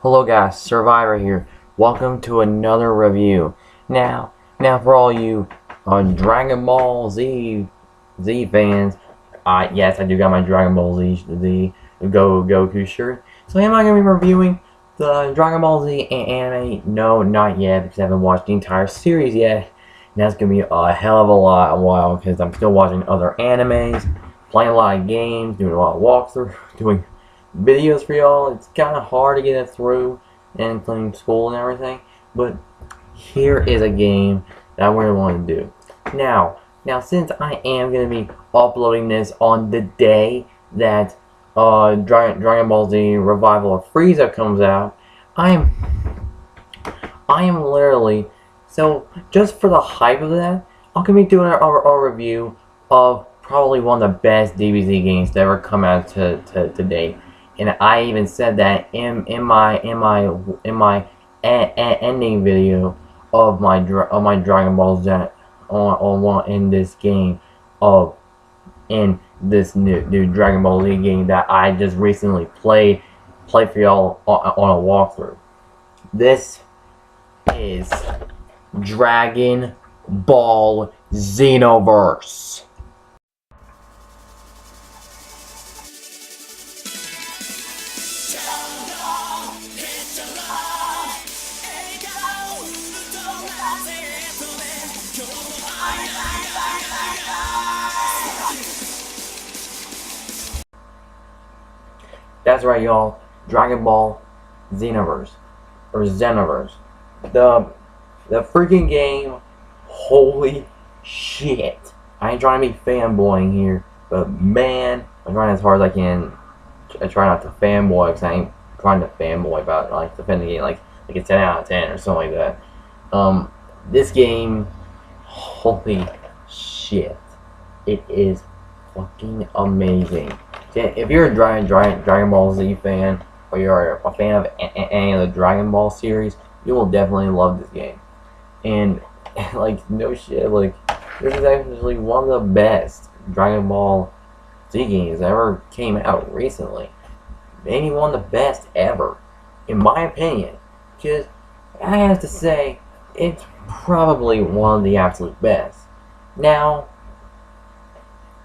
Hello guys, Survivor here. Welcome to another review. Now for all you Dragon Ball Z fans, yes, I do got my Dragon Ball Z Goku shirt. So am I going to be reviewing the Dragon Ball Z anime? No, not yet, because I haven't watched the entire series yet. And that's going to be a hell of a while, because I'm still watching other animes, playing a lot of games, doing a lot of walkthroughs, doing videos for y'all. It's kind of hard to get it through, and including school and everything, but here is a game that I really want to do. Now since I am going to be uploading this on the day that Dragon Ball Z Revival of Frieza comes out, I am literally, so just for the hype of that, I'm going to be doing a review of probably one of the best DBZ games to ever come out to date. And I even said that in my ending video of my Dragon Ball Z in this game in this new Dragon Ball Z game that I just recently played for y'all on a walkthrough. This is Dragon Ball XenoVerse. That's right, y'all. Dragon Ball XenoVerse, or XenoVerse. The freaking game. Holy shit! I ain't trying to be fanboying here, but man, I'm trying as hard as I can. I try not to fanboy, because I ain't trying to fanboy about like defending the game like a 10 out of 10 or something like that. This game, holy shit, it is fucking amazing. If you're a Dragon Ball Z fan, or you're a fan of any of the Dragon Ball series, you will definitely love this game. And like, no shit, like, this is actually one of the best Dragon Ball Z games that ever came out recently. Maybe one of the best ever, in my opinion. Because I have to say, it's probably one of the absolute best. Now,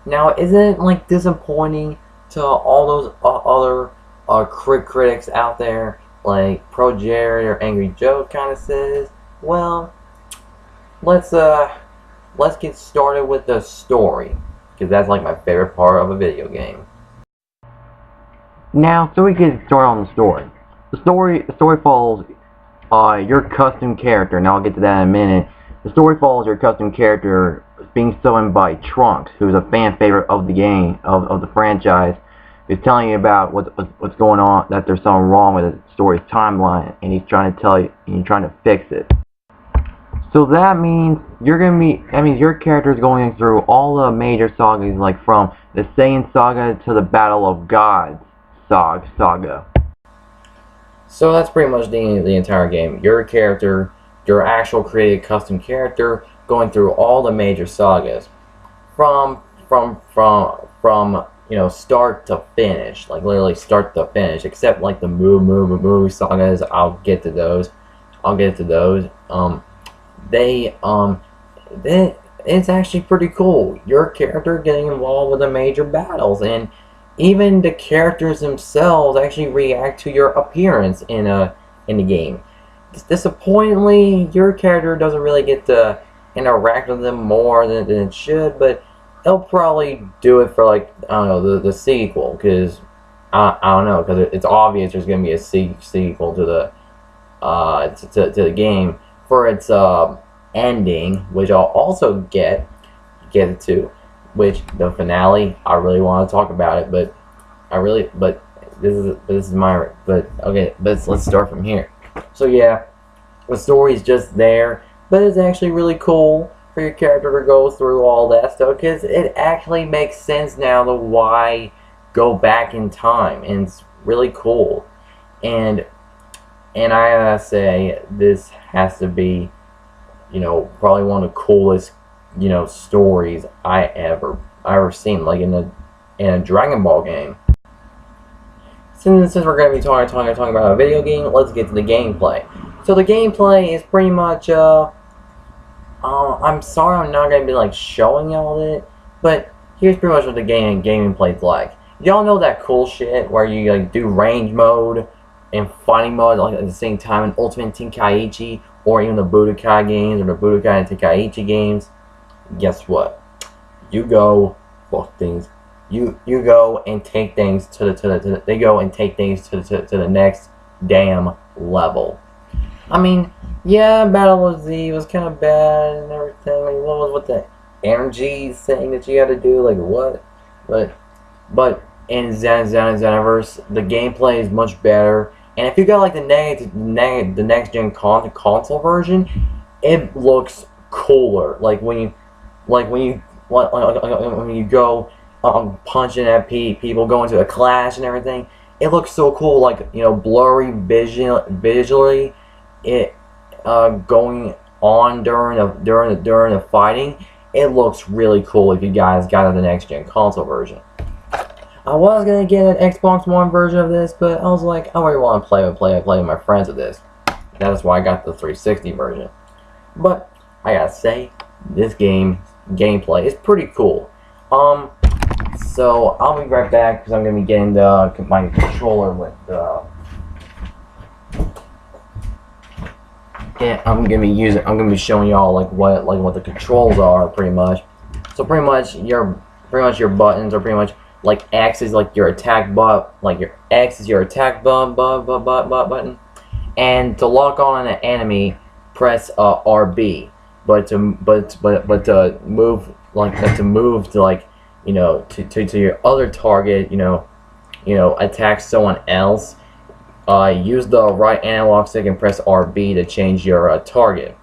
isn't it like disappointing to all those other critics out there, like Pro Jared or Angry Joe kind of says? Well, let's get started with the story, because that's like my favorite part of a video game. Now, so we get started on the story. The story follows your custom character. Now I'll get to that in a minute. The story follows your custom character being summoned by Trunks, who's a fan favorite of the game, of the franchise. He's telling you about what's going on, that there's something wrong with the story's timeline, and he's trying to tell you, and you're trying to fix it. So that means your character is going through all the major sagas, like from the Saiyan saga to the Battle of Gods saga. So that's pretty much the entire game. Your character, your actual created custom character, going through all the major sagas, from start to finish, like literally start to finish, except like the movie sagas. I'll get to those. It's actually pretty cool. Your character getting involved with the major battles, and even the characters themselves actually react to your appearance in the game. Disappointingly, your character doesn't really get to interact with them more than it should, but they'll probably do it for, like, I don't know, the sequel, because I don't know, because it's obvious there's gonna be a sequel to the game for its ending, which I'll also get to, which the finale. I really want to talk about it, but let's start from here. So yeah, the story's just there, but it's actually really cool for your character to go through all that stuff, because it actually makes sense now to why go back in time, and it's really cool. And I gotta say, this has to be, probably one of the coolest, stories I ever seen, like in a Dragon Ball game. since we're gonna be talking about a video game, let's get to the gameplay. So the gameplay is pretty much I'm sorry I'm not gonna be like showing y'all it, but here's pretty much what the gaming plays like. Y'all know that cool shit where you like do range mode and fighting mode like at the same time in Ultimate Tenkaichi or even the Budokai games or the Budokai and Tenkaichi games. Guess what? You go fuck things. You go and take things to the next damn level. I mean, yeah, Battle of Z was kind of bad and everything. Like, what was with the energy thing that you had to do? Like, what? But in XenoVerse, the gameplay is much better. And if you got like the next gen console version, it looks cooler. Like when you go punching at people, going to a clash and everything, it looks so cool. Like, you know, blurry visually, it going on during the fighting, it looks really cool. If you guys got the next gen console version, I was gonna get an Xbox One version of this, but I was like, I really want to play with my friends with this. That is why I got the 360 version. But I gotta say, this gameplay is pretty cool. So I'll be right back because I'm gonna be getting my controller with and I'm gonna be showing y'all like what the controls are pretty much. So pretty much your buttons are pretty much like X is like your attack button, button, and to lock on an enemy, press RB. But to move to like, you know, to your other target, you know, attack someone else, use the right analog stick and press RB to change your target.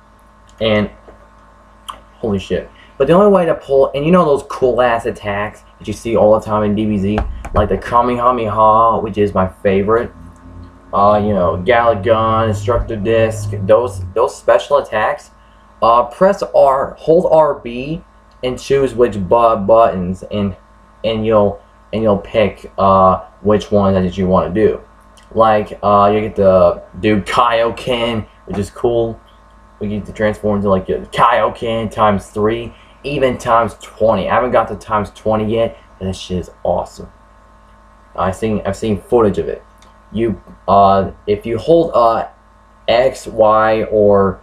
And holy shit. But the only way to pull, and you know those cool ass attacks that you see all the time in DBZ, like the Kamehameha, which is my favorite. You know, Galick Gun, Destructive Disc, those special attacks. Press R, hold RB, and choose which buttons, and you'll pick which one that you want to do. Like you get to do Kaioken, which is cool. We get to transform into like Kaioken times 3, even times 20. I haven't got to times 20 yet, but this shit is awesome. I've seen footage of it. If you hold X, Y, or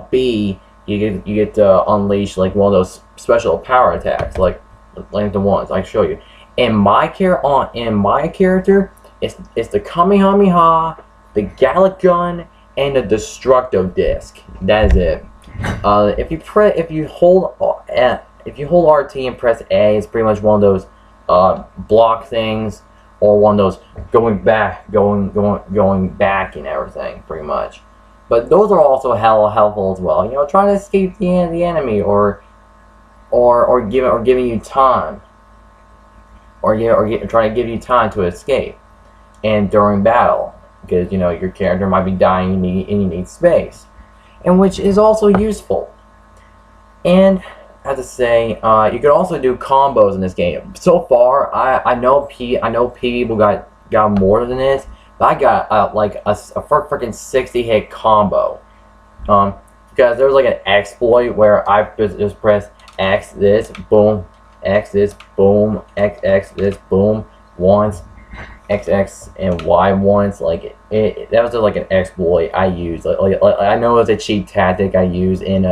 B, you get to unleash like one of those special power attacks, like the ones I show you. In my character, it's the Kamehameha, the Galick Gun, and the Destructive Disc. That is it. If you hold RT and press A, it's pretty much one of those block things, or one of those going back and everything, pretty much. But those are also hella helpful as well. You know, trying to escape the enemy, or giving you time, trying to give you time to escape, and during battle, because you know your character might be dying and you need space, and which is also useful. And I have to say, you could also do combos in this game. So far, I know people got more than this. But I got like a freaking 60 hit combo, because there's like an exploit where I just press X this, boom, X this, boom, X this, boom, once, XX and Y once. Like that was just like an exploit I used. Like I know it was a cheap tactic I used in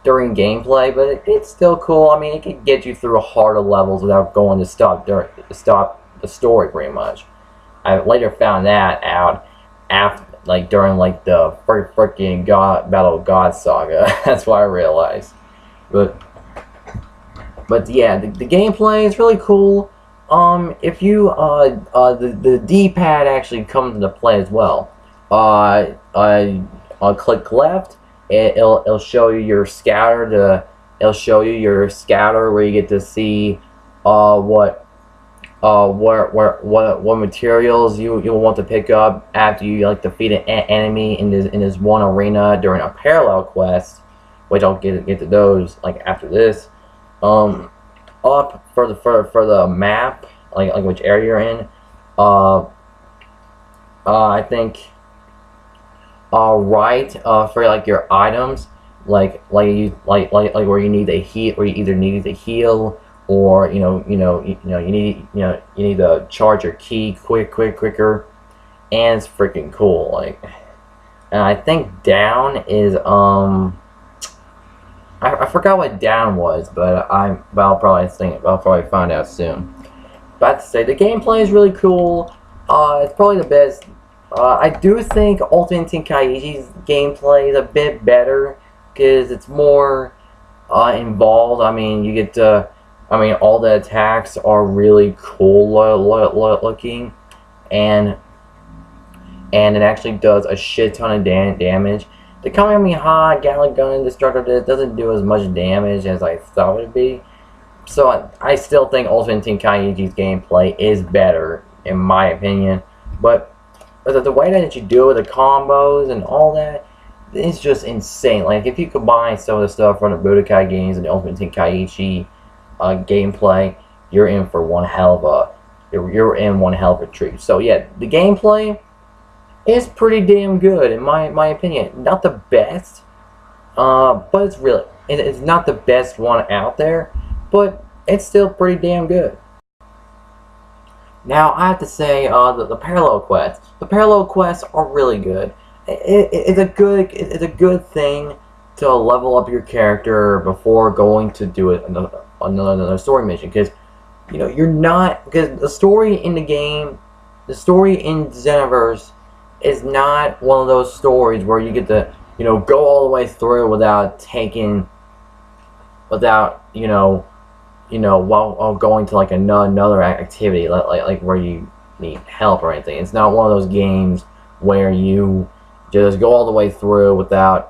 during gameplay, but it's still cool. I mean, it can get you through harder levels without going to stop the story pretty much. I later found that out after, like, during like the freaking Battle of God saga. That's why I realized. But yeah, the gameplay is really cool. If you the D-pad actually comes into play as well. Click left. It'll show you your scatter. It'll show you your scatter where you get to see what materials you'll want to pick up after you like defeat an enemy in this one arena during a parallel quest, which I'll get to those like after this. Up for the map, like which area you're in, I think right for like your items, like where you need a heal, where you either need to heal or you need to charge your key quicker, and it's freaking cool. Like, and I think down is I forgot what down was, but I'll probably find out soon. But to say the gameplay is really cool. It's probably the best. I do think Ultimate Tenkaichi's gameplay is a bit better because it's more involved. I mean, you get to. I mean, all the attacks are really cool looking, and it actually does a shit ton of damage. The Kamehameha Galick Gun Destructor doesn't do as much damage as I thought it would be. So I still think Ultimate Tenkaichi's gameplay is better, in my opinion. But the way that you do it, the combos and all that, it's just insane. Like, if you combine some of the stuff from the Budokai games and the Ultimate Tenkaichi gameplay, you're in for one hell of a treat. So yeah, the gameplay is pretty damn good in my opinion. Not the best, but it's not the best one out there, but it's still pretty damn good. Now I have to say, the parallel quests. The parallel quests are really good. It's a good thing to level up your character before going to do another story mission, because because the story in the game, the story in Xenoverse is not one of those stories where you get to go all the way through without while going to like another activity like where you need help or anything. It's not one of those games where you just go all the way through without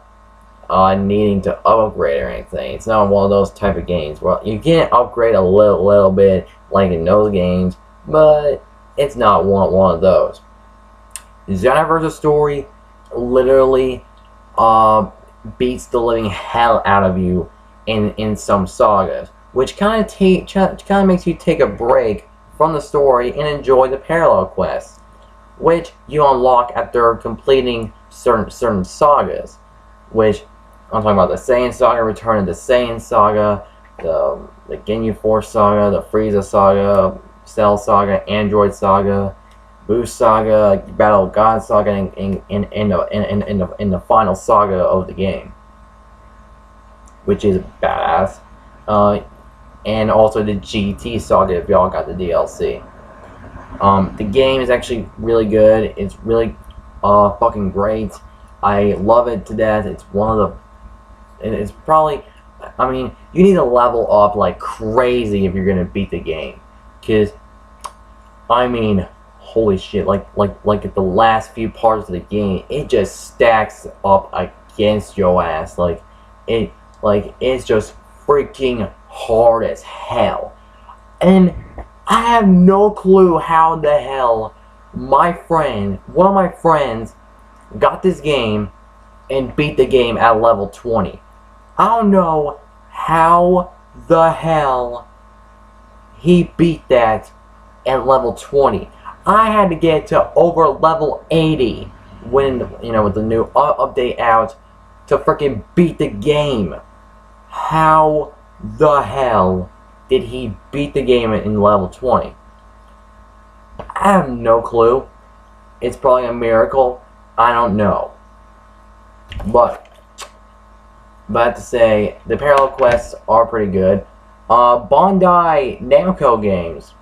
needing to upgrade or anything. It's not one of those type of games. Well, you can upgrade a little bit like in those games, but it's not one of those. Xenoverse's story literally beats the living hell out of you in some sagas, which kind of makes you take a break from the story and enjoy the parallel quests, which you unlock after completing certain sagas, which I'm talking about the Saiyan Saga, Return of the Saiyan Saga, the Ginyu Force Saga, the Frieza Saga, Cell Saga, Android Saga, Boost Saga, Battle of God Saga, and in the final saga of the game, which is badass. And also the GT Saga if y'all got the DLC. The game is actually really good. It's really fucking great. I love it to death. It's one of the... It's probably... I mean, you need to level up like crazy if you're gonna beat the game. Because, I mean, holy shit. Like at the last few parts of the game, it just stacks up against your ass. It's just freaking hard as hell. And I have no clue how the hell one of my friends, got this game and beat the game at level 20. I don't know how the hell he beat that at level 20. I had to get to over level 80 when, with the new update out to freaking beat the game. How the hell did he beat the game in level 20? I have no clue. It's probably a miracle. I don't know. But I have to say, the parallel quests are pretty good. Bandai Namco Games.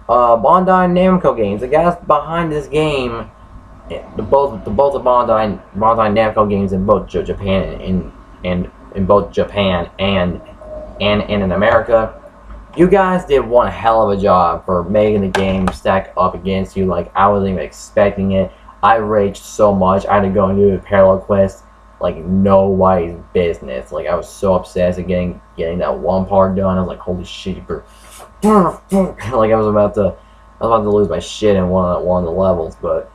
The guys behind this game, both the Bandai Namco games in both Japan and in both Japan and in America, you guys did one hell of a job for making the game stack up against you. Like, I wasn't even expecting it. I raged so much. I had to go and do a parallel quest like nobody's business. Like, I was so obsessed with getting that one part done. I was like, holy shit, like I was about to lose my shit in one of the levels, but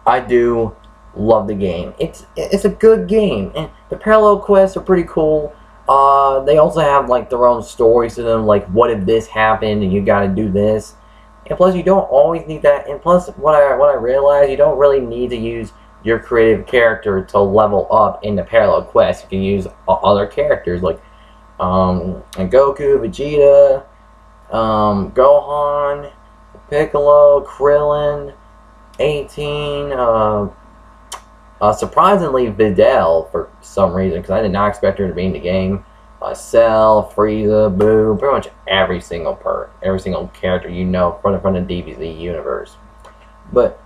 I do love the game. It's a good game, and the parallel quests are pretty cool. They also have like their own stories to them, like what if this happened and you gotta do this, And plus, you don't always need that. And plus, what I realized, you don't really need to use your creative character to level up in the parallel quest. You can use other characters like and Goku, Vegeta, Gohan, Piccolo, Krillin, 18. Surprisingly, Videl for some reason, because I did not expect her to be in the game. Cell, Frieza, Boo, pretty much every single character you know from the DBZ universe. But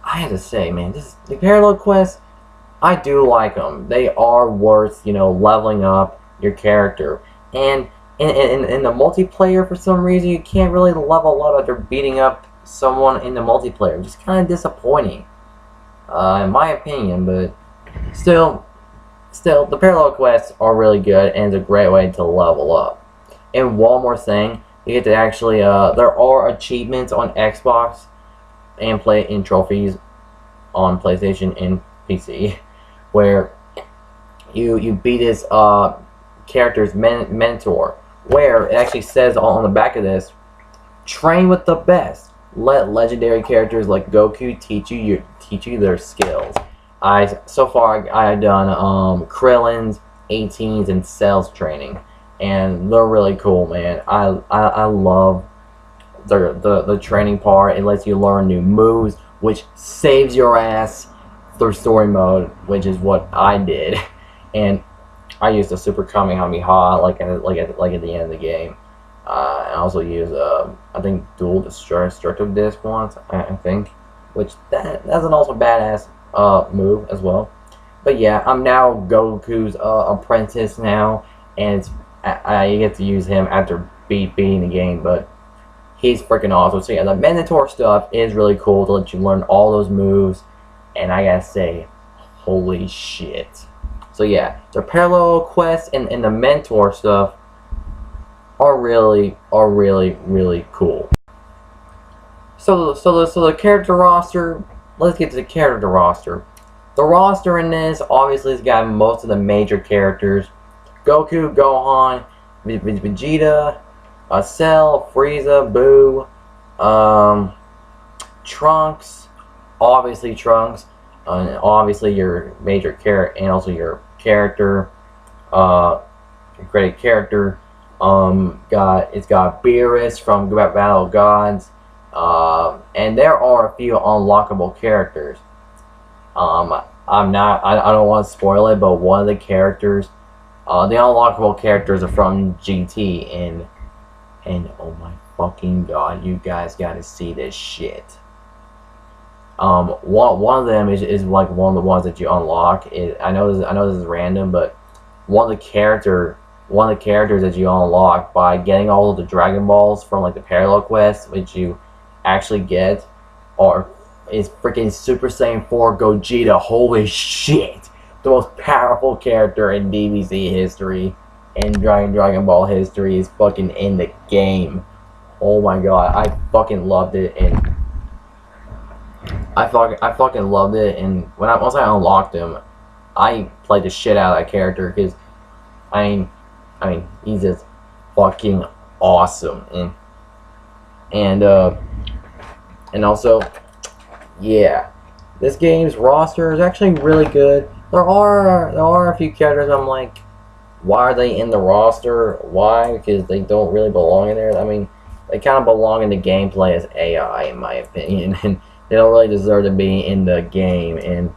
I have to say, man, the parallel quests, I do like them. They are worth, leveling up your character. And in the multiplayer, for some reason, you can't really level up after beating up someone in the multiplayer. Just kind of disappointing, in my opinion. But still, the parallel quests are really good, and it's a great way to level up. And one more thing, you get to actually, there are achievements on Xbox and in trophies on PlayStation and PC, where you beat his character's mentor, where it actually says on the back of this, train with the best. Let legendary characters like Goku teach you their skills. So far I've done Krillin's, 18's, and Cell's training, and they're really cool, man. I love the training part. It lets you learn new moves, which saves your ass through story mode, which is what I did. And I used a Super Kamehameha like at the end of the game. I also use I think dual destructive disc once, I think, which that's an also badass move as well. But yeah, I'm now Goku's apprentice now, and I get to use him after beating the game. But he's freaking awesome. So yeah, the Minotaur stuff is really cool to let you learn all those moves, and I gotta say, holy shit. So yeah, the parallel quests and the mentor stuff are really cool. So the character roster. Let's get to the character roster. The roster in this obviously has got most of the major characters: Goku, Gohan, Vegeta, Cell, Frieza, Boo, Trunks, obviously Trunks, obviously your major character, and also your character, great character. It's got Beerus from Battle of Gods, and there are a few unlockable characters. I don't want to spoil it, but one of the characters, the unlockable characters are from GT, and oh my fucking god, you guys gotta see this shit. One of them is like one of the ones that you unlock. I know this is random, but one of the characters that you unlock by getting all of the Dragon Balls from like the parallel quest, which you actually get, is freaking Super Saiyan 4 Gogeta. Holy shit! The most powerful character in DBZ history and Dragon Ball history is fucking in the game. Oh my god, I fucking loved it, and I fucking loved it. And once I unlocked him, I played the shit out of that character, because I mean, he's just fucking awesome, and also, yeah, this game's roster is actually really good. There are a few characters I'm like, why are they in the roster? Why? Because they don't really belong in there. I mean, they kind of belong in the gameplay as AI, in my opinion, and they don't really deserve to be in the game. And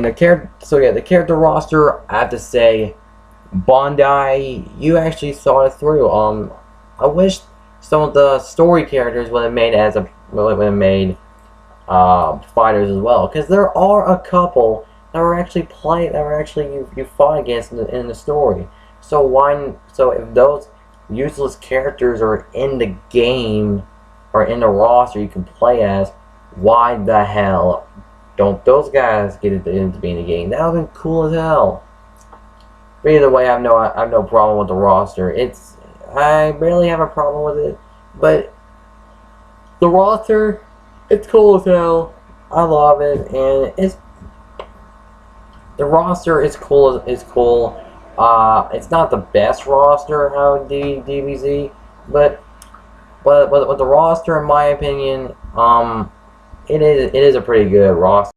the character roster, I have to say, Bandai, you actually saw it through. I wish some of the story characters would have made fighters as well, because there are a couple that were actually you fought against in the story. So if those useless characters are in the game or in the roster you can play as, why the hell don't those guys get into being in the game? That would have been cool as hell. But either way, I have no problem with the roster. I barely have a problem with it, but the roster, it's cool as hell. I love it, and the roster is cool. It's cool. It's not the best roster out of DBZ, but but with the roster, in my opinion, it is a pretty good roster.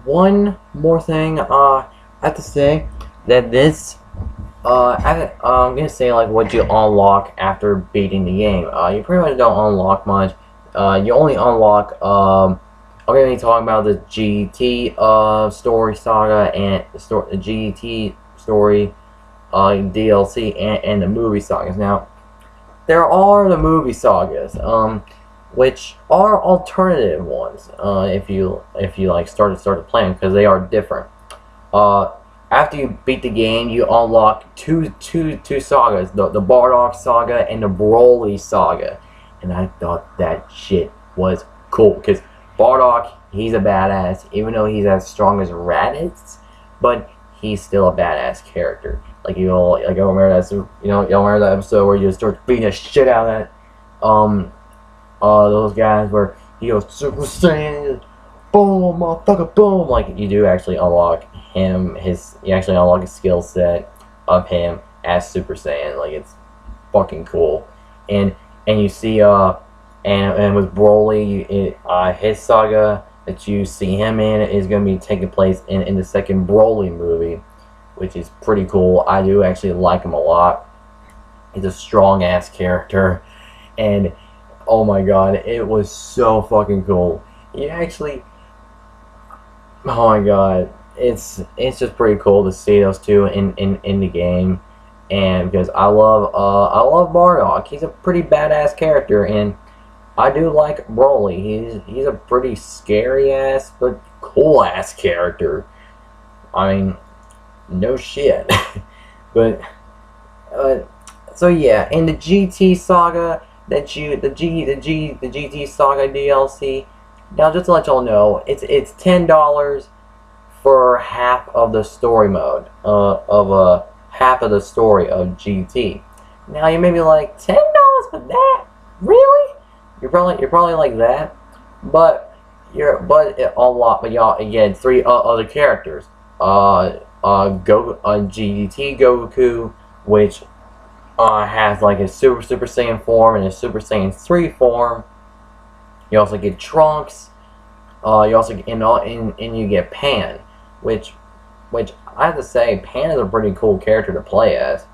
One more thing, I have to say that this, I'm gonna say like what you unlock after beating the game. You pretty much don't unlock much. You only unlock, I'm gonna be talking about the GT story saga and the GT story DLC and the movie sagas. Now, there are the movie sagas, which are alternative ones. If you like started playing, because they are different. After you beat the game, you unlock two sagas: the Bardock saga and the Broly saga. And I thought that shit was cool, because Bardock, he's a badass, even though he's as strong as Raditz, but he's still a badass character. Like you remember that, y'all remember that episode where you just start beating the shit out of that, those guys where he goes Super Saiyan, boom, motherfucker, boom. Like you do actually unlock him, you actually unlock a skill set of him as Super Saiyan. Like it's fucking cool, and you see and with Broly, his saga that you see him in is going to be taking place in the second Broly movie, which is pretty cool. I do actually like him a lot. He's a strong ass character, and oh my god, it was so fucking cool. You actually, oh my god, it's just pretty cool to see those two in the game, and because I love Bardock. He's a pretty badass character, and I do like Broly. He's a pretty scary ass but cool ass character. I mean, no shit. But so yeah, in the GT saga the GT saga DLC. Now just to let y'all know, it's $10 for half of the story mode of half of the story of GT. Now you may be like, $10 for that? Really? You're probably like that, but it unlocked. But y'all, again, 3 other characters. GT Goku, which has like a Super Saiyan form and a Super Saiyan 3 form. You also get Trunks. You also get, and you get Pan, which I have to say, Pan is a pretty cool character to play as.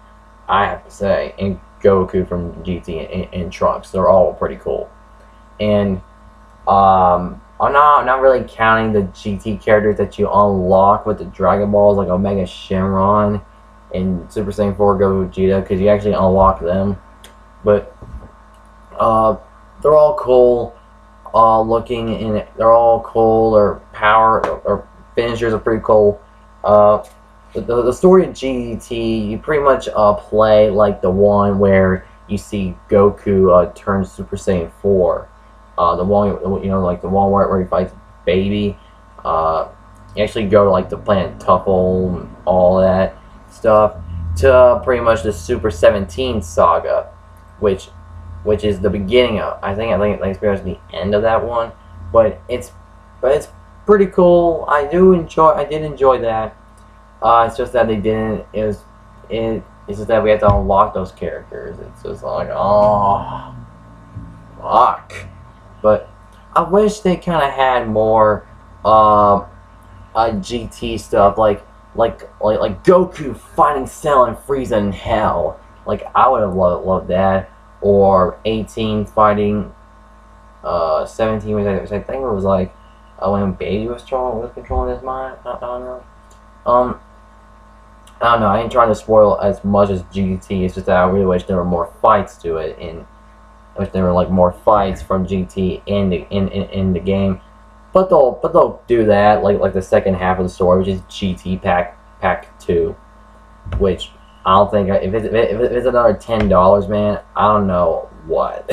I have to say, and Goku from GT and Trunks, they're all pretty cool. And I'm not really counting the GT characters that you unlock with the Dragon Balls, like Omega Shenron and Super Saiyan 4 Gogeta, because you actually unlock them. But they're all cool looking, and they're all cool. Their power or finishers are pretty cool. The story of GT, you pretty much play like the one where you see Goku turn Super Saiyan 4. The one, like the one where he fights Baby. You actually go to like the planet Tuffle and all that stuff, to pretty much the Super 17 saga, which is the beginning of. I think it's the end of that one, but it's pretty cool. I did enjoy that. It's just that they didn't. It's just that we have to unlock those characters. It's just like, oh, fuck. But I wish they kind of had more GT stuff, like Goku fighting Cell and Frieza in Hell. Like I would have loved that, or 18 fighting 17, which I think it was like when Baby was controlling his mind. I don't know. I don't know. I ain't trying to spoil as much as GT. It's just that I really wish there were more fights to it, and I wish there were like more fights from GT in the game. But they'll do that like the second half of the story, which is GT Pack 2, which I don't think if it's another $10, man, I don't know what.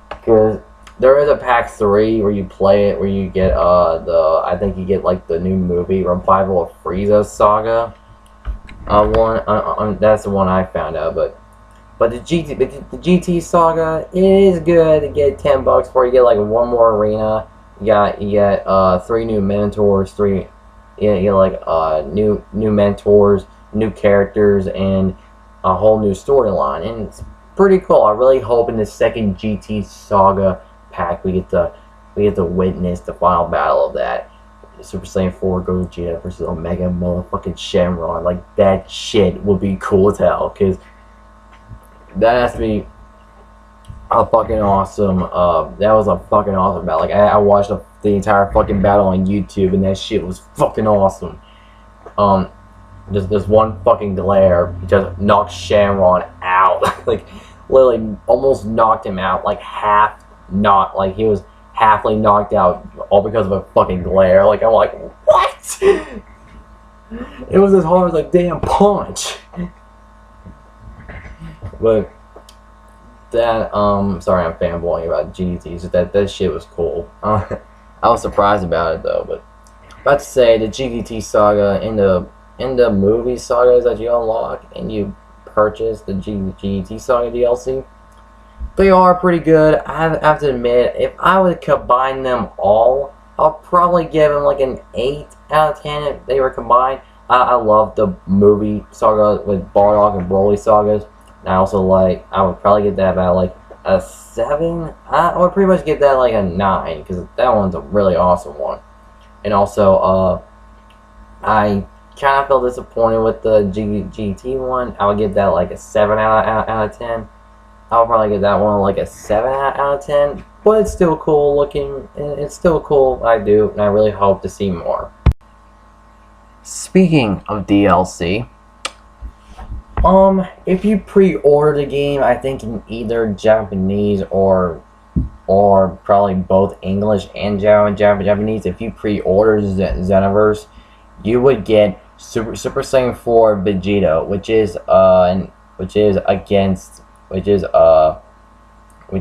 Because there is a Pack 3 where you play it, where you get I think you get like the new movie Revival of Frieza saga. That's the one I found out, but the GT saga is good to get $10 for. You get like one more arena. You get 3 new mentors, you get like new mentors, new characters, and a whole new storyline, and it's pretty cool. I really hope in the second GT Saga pack we get to witness the final battle of that. Super Saiyan 4 Gogeta versus Omega motherfucking Shenron. Like, that shit would be cool as hell, because that has to be a fucking awesome, that was a fucking awesome battle. Like, I watched the entire fucking battle on YouTube, and that shit was fucking awesome. Just one fucking glare just knocked Shenron out. Like, literally almost knocked him out, like like he was halfly knocked out, all because of a fucking glare. Like, I'm like, what? It was as hard as a damn punch. But that, sorry I'm fanboying about GTs, that shit was cool. I was surprised about it though. But about to say, the GT Saga in the movie sagas that you unlock and you purchase the GT Saga DLC, they are pretty good. I have to admit, if I would combine them all, I'll probably give them like an 8 out of 10 if they were combined. I love the movie saga with Bardock and Broly sagas. And I would probably get that about like a 7. I would pretty much get that like a 9, because that one's a really awesome one. And also, I kind of felt disappointed with the GT one. I would give that like a 7 out of 10. I'll probably give that one like a 7 out of 10. But it's still cool looking. It's still cool. I do. And I really hope to see more. Speaking of DLC, if you pre-order the game, I think in either Japanese or probably both English and Japanese, if you pre-order XenoVerse, you would get Super Saiyan 4 Vegeta, which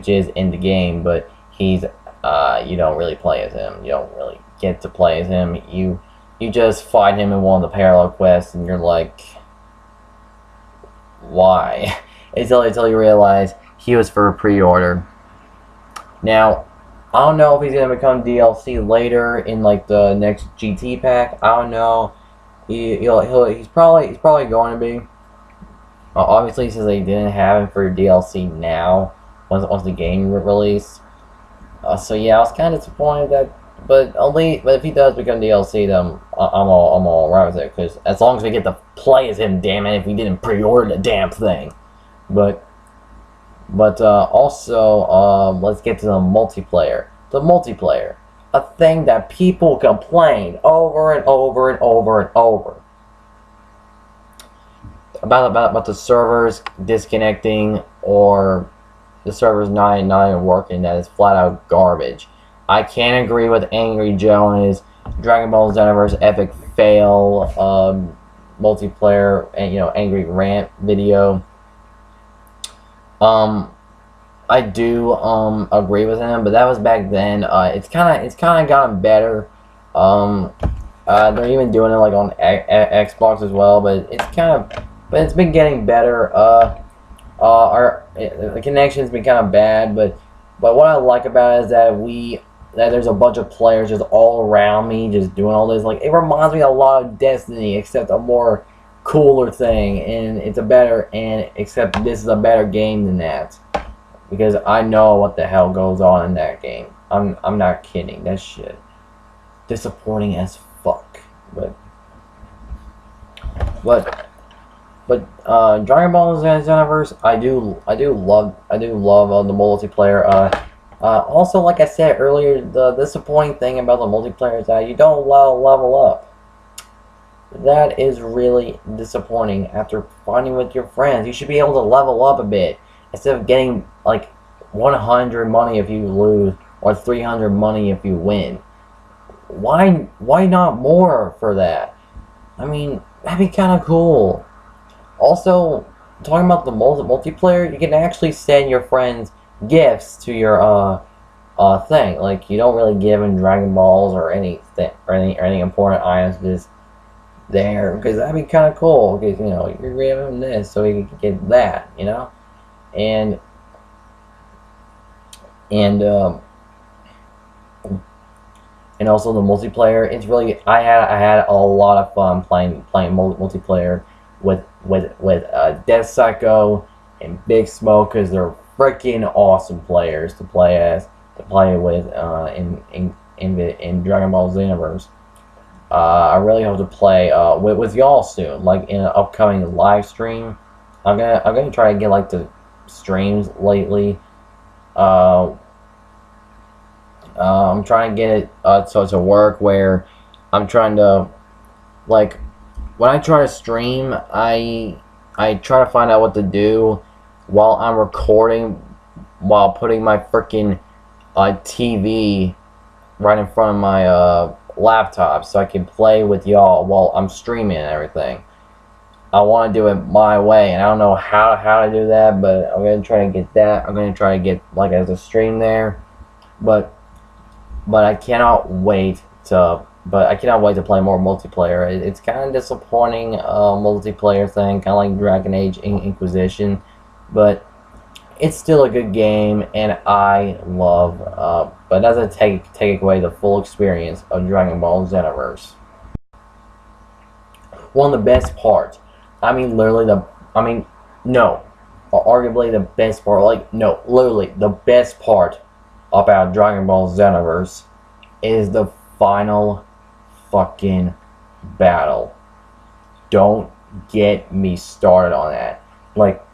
is in the game, but he's you don't really play as him. You don't really get to play as him. You just fight him in one of the parallel quests, and you're like, why? Until you realize he was for a pre-order. Now, I don't know if he's gonna become DLC later in like the next GT pack. I don't know. He's probably going to be. Obviously, since they didn't have him for DLC now, once the game released. So yeah, I was kind of disappointed that. But if he does become DLC, then I'm all right with it. Because as long as we get to play as him, damn it, if we didn't pre-order the damn thing. But also, let's get to the multiplayer. The multiplayer, a thing that people complain over and over and over and over about the servers disconnecting, or the servers not even working. That is flat out garbage. I can't agree with Angry Joe and his Dragon Ball XenoVerse epic fail multiplayer and angry rant video. I do agree with him, but that was back then. It's kind of gotten better. They're even doing it like on Xbox as well, but it's been getting better. The connection's been kind of bad, but what I like about it is that there's a bunch of players just all around me just doing all this. Like, it reminds me a lot of Destiny, except a more cooler thing, and except this is a better game than that, because I know what the hell goes on in that game. I'm not kidding. That shit disappointing as fuck. But Dragon Ball XenoVerse, I do love the multiplayer. Also, like I said earlier, the disappointing thing about the multiplayer is that you don't level up. That is really disappointing. After fighting with your friends, you should be able to level up a bit instead of getting like 100 money if you lose or 300 money if you win. Why not more for that? I mean, that'd be kind of cool. Also, talking about the multiplayer, you can actually send your friends gifts to your thing. Like, you don't really give them Dragon Balls or anything or any important items just there, because that'd be kind of cool. Because you're giving him this so he can get that, and also the multiplayer. It's really I had a lot of fun playing multiplayer with Death Psycho and Big Smoke, because they're freaking awesome players to play with in Dragon Ball XenoVerse. I really hope to play with y'all soon, like in an upcoming live stream. I'm gonna try to get like the streams lately. I'm trying to get it so to work where I'm trying to, like, when I try to stream, I try to find out what to do while I'm recording, while putting my freaking TV right in front of my laptop, so I can play with y'all while I'm streaming and everything. I want to do it my way, and I don't know how to do that, but I'm gonna try to get that. I'm gonna try to get like as a stream there, but I cannot wait to. But I cannot wait to play more multiplayer. It's kind of disappointing multiplayer thing, kind of like Dragon Age Inquisition, but it's still a good game, and I love. But it doesn't take away the full experience of Dragon Ball XenoVerse. One of the best parts. I mean, literally no, arguably the best part. Like, no, literally the best part about Dragon Ball XenoVerse is the final fucking battle. Don't get me started on that. Like,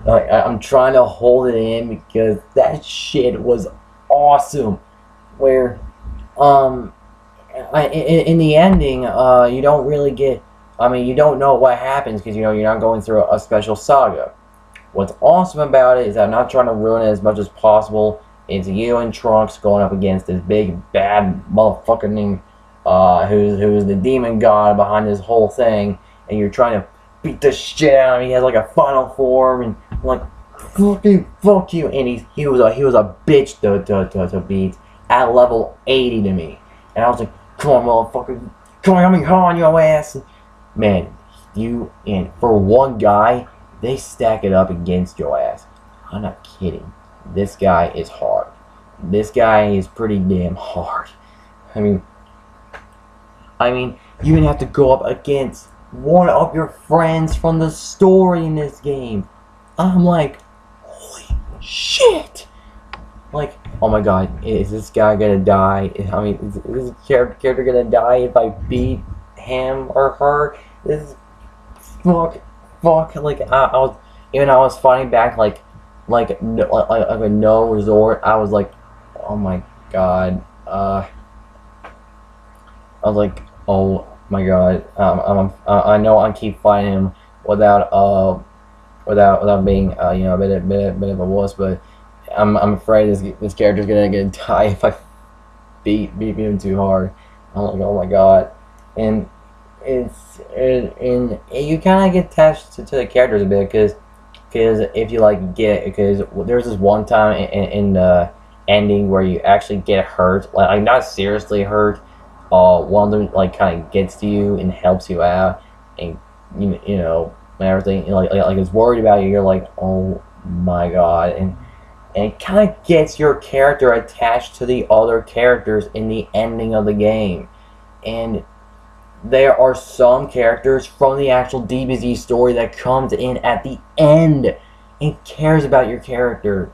I'm trying to hold it in because that shit was awesome. Where, in the ending, you don't really get. I mean, you don't know what happens because you're not going through a special saga. What's awesome about it is I'm not trying to ruin it as much as possible. It's you and Trunks going up against this big bad motherfucker named who's the demon god behind this whole thing, and you're trying to beat the shit out of him. He has like a final form, and I'm like, fucking fuck you. And he was a bitch to beat at level 80 to me, and I was like, come on, motherfucker, come on your ass. Man, for one guy, they stack it up against your ass. I'm not kidding. This guy is hard. This guy is pretty damn hard. I mean, you even have to go up against one of your friends from the story in this game. I'm like, holy shit! Like, oh my god, is this guy gonna die? I mean, is this character gonna die if I beat him or her? This is fuck. Like, I was fighting back like a no resort. I was like, oh my god. I was like, oh my god. I know I keep fighting him without being a bit of a wuss, but I'm afraid this character's gonna die if I beat him too hard. I'm like, oh my god. And you kind of get attached to the characters a bit because if you because there's this one time in the ending where you actually get hurt, like not seriously hurt. One of them like kind of gets to you and helps you out, and you know and everything. Like is worried about you. You're like, oh my god, and it kind of gets your character attached to the other characters in the ending of the game, and there are some characters from the actual DBZ story that comes in at the end and cares about your character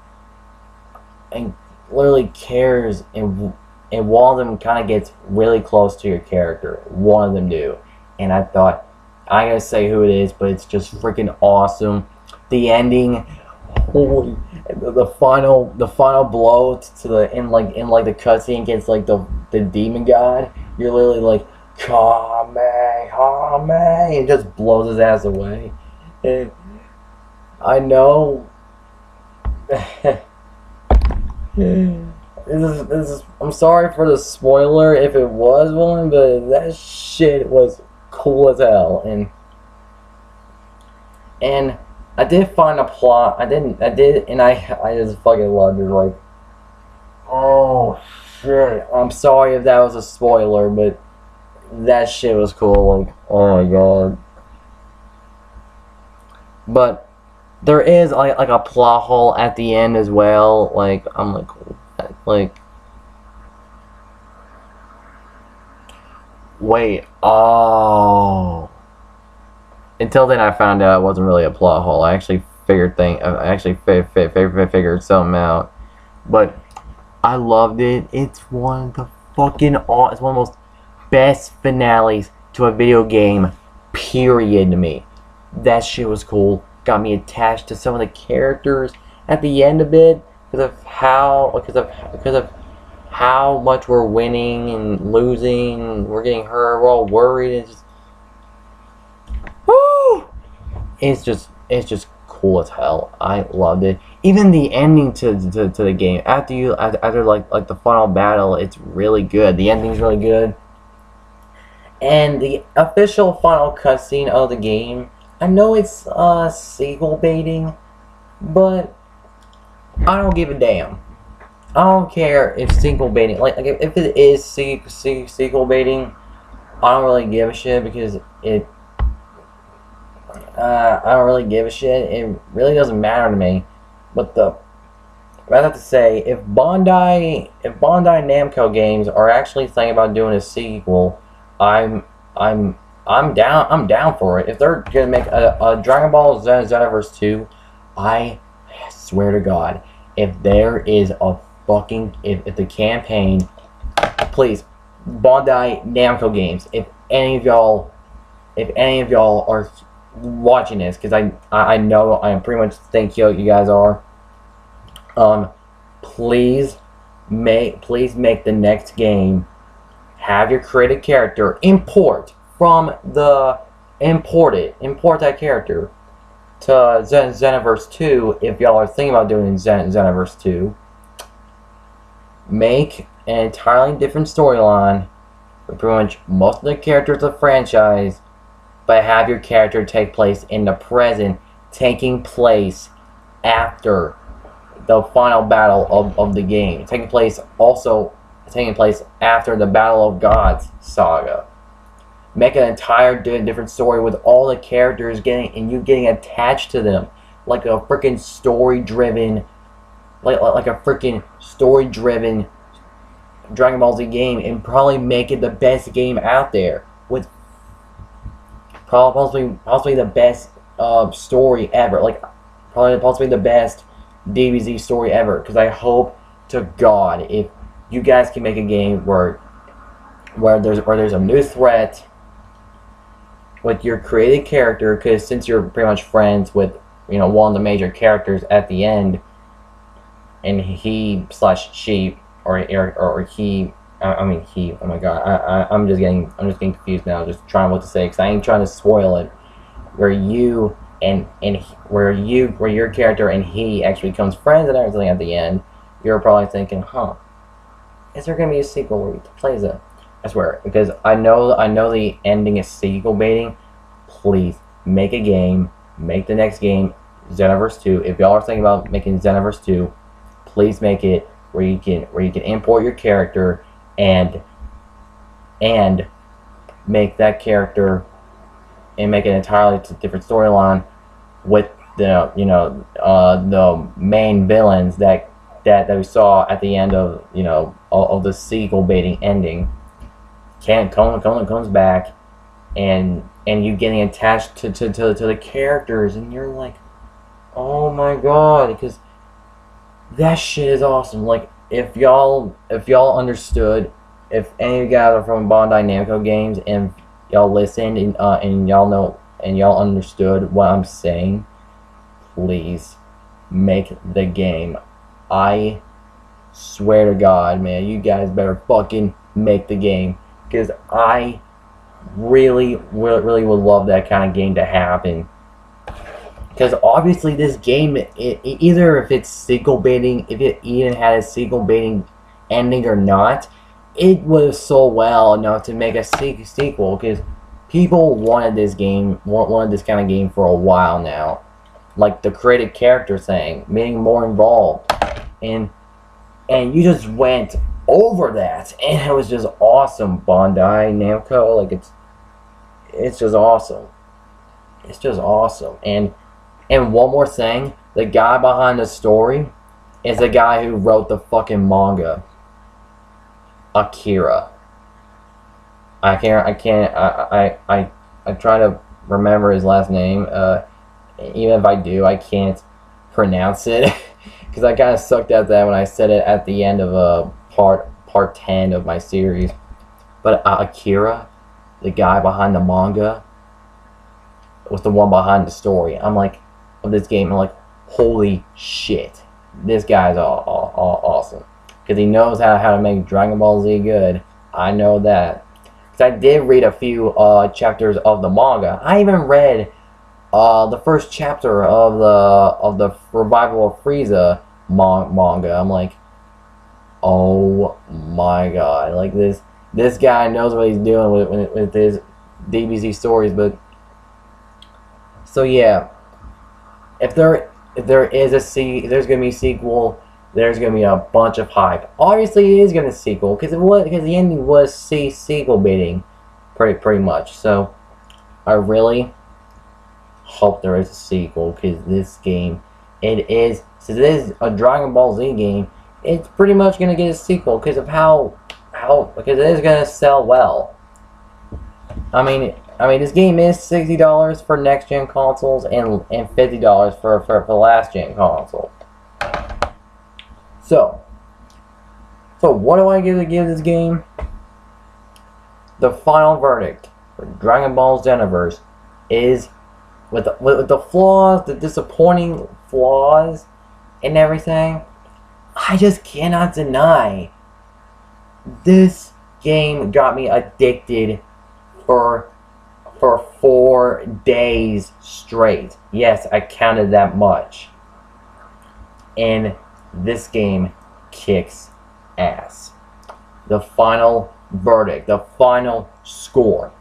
and literally cares, and one of them kind of gets really close to your character. One of them do, and I thought, I gotta say who it is, but it's just freaking awesome. The ending, holy, the final blow to the in the cutscene gets like the demon god. You're literally like, Kame, it just blows his ass away. And I know I'm sorry for the spoiler if it was one, but that shit was cool as hell. And I did find a plot. I did, and I just fucking loved it. Like, oh shit. I'm sorry if that was a spoiler, but that shit was cool. Like, oh my god. But there is like a plot hole at the end as well. Like, I'm like, wait, oh. Until then, I found out it wasn't really a plot hole. I actually figured something out. But I loved it. It's one of the it's one of the most best finales to a video game, period, to me. That shit was cool. Got me attached to some of the characters at the end of it because of how much we're winning and losing. We're getting hurt. We're all worried. It's just, woo! It's just cool as hell. I loved it. Even the ending to the game after like the final battle, it's really good. The ending's really good. And the official final cutscene of the game, I know it's sequel baiting, but I don't give a damn. I don't care if sequel baiting, like if it is sequel baiting, I don't really give a shit because I don't really give a shit. It really doesn't matter to me. But I have to say, if Bandai Namco games are actually thinking about doing a sequel, I'm down for it. If they're gonna make a Dragon Ball XenoVerse 2, I swear to God, if there is a fucking if the campaign, please, Bandai Namco games, if any of y'all are watching this, because I know I pretty much think you guys are, please make the next game, have your created character import that character to XenoVerse 2. If y'all are thinking about doing XenoVerse 2, make an entirely different storyline with pretty much most of the characters of the franchise, but have your character take place in the present, taking place after the final battle of the game, taking place after the Battle of Gods saga. Make an entire different story with all the characters getting attached to them, like a freaking story-driven Dragon Ball Z game, and probably make it the best game out there with possibly the best story ever, like possibly the best DBZ story ever. Because I hope to God if you guys can make a game where there's a new threat with your created character, because since you're pretty much friends with one of the major characters at the end, and he/she or he, I mean he, oh my god, I'm just getting confused now, just trying what to say because I ain't trying to spoil it, where your character and he actually becomes friends and everything at the end. You're probably thinking, is there gonna be a sequel where he plays it? I swear, because I know the ending is sequel baiting. Please make a game, make the next game XenoVerse 2. If y'all are thinking about making XenoVerse 2, please make it where you can import your character and make that character and make an entirely different storyline with the main villains that we saw at the end of of the sequel baiting ending. Comes back, and you getting attached to the characters, and you're like, oh my god, because that shit is awesome. Like, if y'all understood, if any of you guys are from Bandai Namco games and y'all listened and y'all know and y'all understood what I'm saying, please make the game. I swear to God, man, you guys better fucking make the game. Because I really would love that kind of game to happen. Because obviously this game, either if it's sequel baiting, if it even had a sequel baiting ending or not, it was sold well enough to make a sequel. Because people wanted this game, wanted this kind of game for a while now. Like the created character thing, being more involved. And you just went over that, and it was just awesome. Bandai Namco, like it's just awesome. It's just awesome. And one more thing, the guy behind the story is the guy who wrote the fucking manga, Akira. I try to remember his last name. Even if I do, I can't pronounce it because I kind of sucked at that when I said it at the end of part 10 of my series. But Akira, the guy behind the manga, was the one behind the story. I'm like, of this game, I'm like, holy shit, this guy's awesome because he knows how to make Dragon Ball Z good. I know that because I did read a few chapters of the manga. I even read the first chapter of the revival of Frieza manga. I'm like, oh my god, like this guy knows what he's doing with his DBZ stories. But so yeah, if there is there's gonna be a sequel, there's gonna be a bunch of hype. Obviously, it is gonna sequel because the ending was sequel baiting, pretty much. So I really hope there is a sequel because this game, since it is a Dragon Ball Z game, it's pretty much gonna get a sequel because of because it is gonna sell well. I mean, this game is $60 for next gen consoles and $50 for last gen console. So what do I give this game? The final verdict for Dragon Ball XenoVerse is, with the flaws, the disappointing flaws, and everything, I just cannot deny this game got me addicted for 4 days straight. Yes, I counted that much. And this game kicks ass. The final verdict, the final score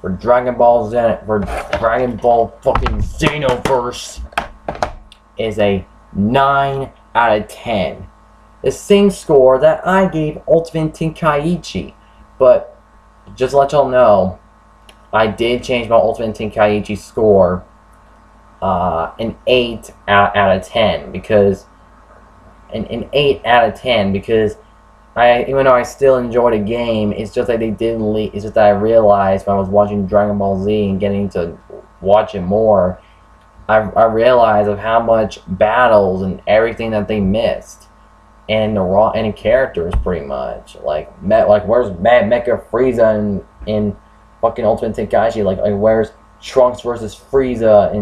for Dragon Ball fucking XenoVerse is a 9 out of 10. The same score that I gave Ultimate Tenkaichi. But just to let y'all know, I did change my Ultimate Tenkaichi score an 8 out of 10 because an 8 out of 10 because even though I still enjoyed the game, it's just that it's just that I realized when I was watching Dragon Ball Z and getting to watch it more, I realized of how much battles and everything that they missed, and the characters pretty much like where's Mecha Frieza in fucking Ultimate Tenkaichi, like where's Trunks versus Frieza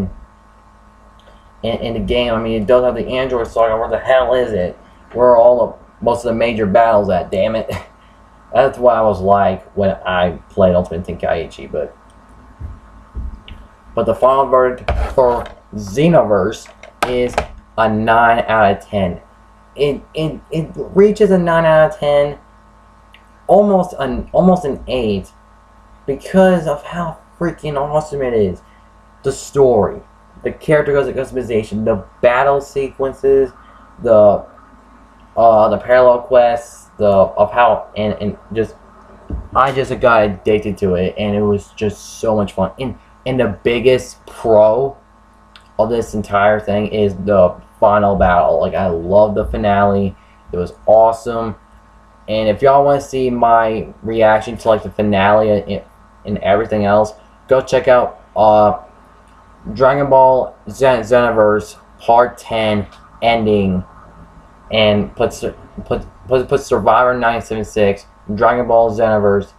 in the game. I mean, it does have the Android Saga. Where the hell is it? Where are most of the major battles at? Damn it. That's what I was like when I played Ultimate Tenkaichi. But the final verdict for XenoVerse is a 9 out of 10. It reaches a 9 out of 10, almost an 8, because of how freaking awesome it is. The story, the character customization, the battle sequences, the parallel quests, I just got addicted to it, and it was just so much fun. And the biggest pro of this entire thing is the final battle. Like, I love the finale. It was awesome. And if y'all want to see my reaction to like the finale and everything else, go check out Dragon Ball XenoVerse Part 10 ending, and put Survivor 976 Dragon Ball XenoVerse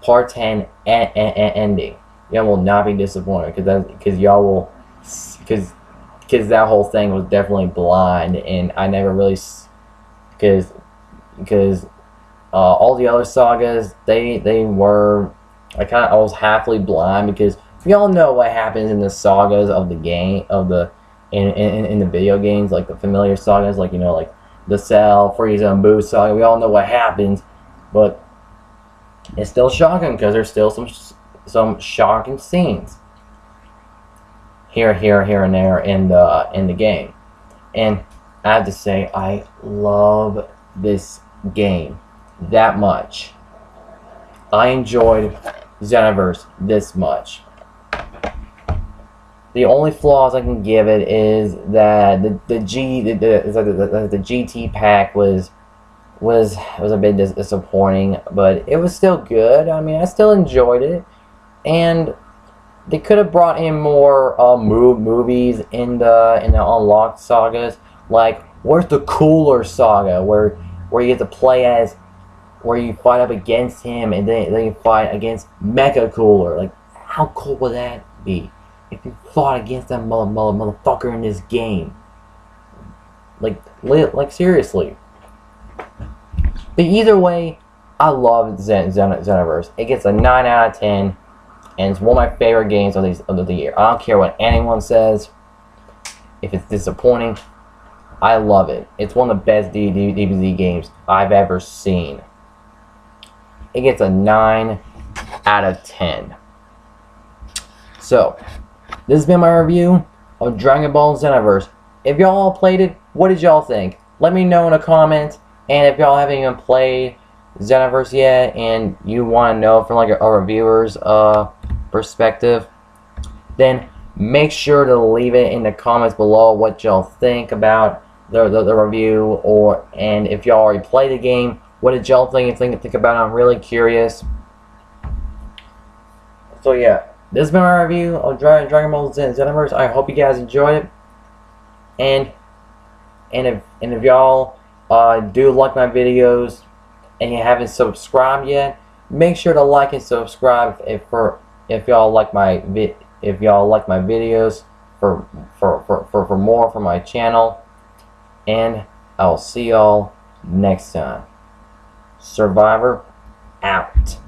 Part 10 ending. Y'all will not be disappointed because that whole thing was definitely blind, and I never really because all the other sagas they were I was halfly blind, because we all know what happens in the sagas of the game in the video games, like the familiar sagas, like like the Cell, Frieza, and Boo saga. We all know what happens, but it's still shocking because there's still some shocking scenes here and there in the game. And I have to say, I love this game that much. I enjoyed XenoVerse this much. The only flaws I can give it is that the GT pack was a bit disappointing, but it was still good. I mean, I still enjoyed it, and they could have brought in more movies in the unlocked sagas. Like, where's the Cooler saga, where you get to play as, where you fight up against him and then you fight against Mecha Cooler. Like, how cool would that be if you fought against that motherfucker in this game? Like seriously. But either way, I love XenoVerse. It gets a 9 out of 10, and it's one of my favorite games of the year. I don't care what anyone says. If it's disappointing, I love it. It's one of the best DBZ games I've ever seen. It gets a 9 out of 10. So, this has been my review of Dragon Ball XenoVerse. If y'all played it, what did y'all think? Let me know in a comment. And if y'all haven't even played XenoVerse yet, and you want to know from like a reviewer's perspective, then make sure to leave it in the comments below what y'all think about the review, and if y'all already played the game, what did y'all think about it? I'm really curious. So yeah, this has been my review of Dragon Ball XenoVerse. I hope you guys enjoyed it, and if y'all do like my videos and you haven't subscribed yet, make sure to like and subscribe if y'all like my videos for more from my channel. And I'll see y'all next time. Survivor out.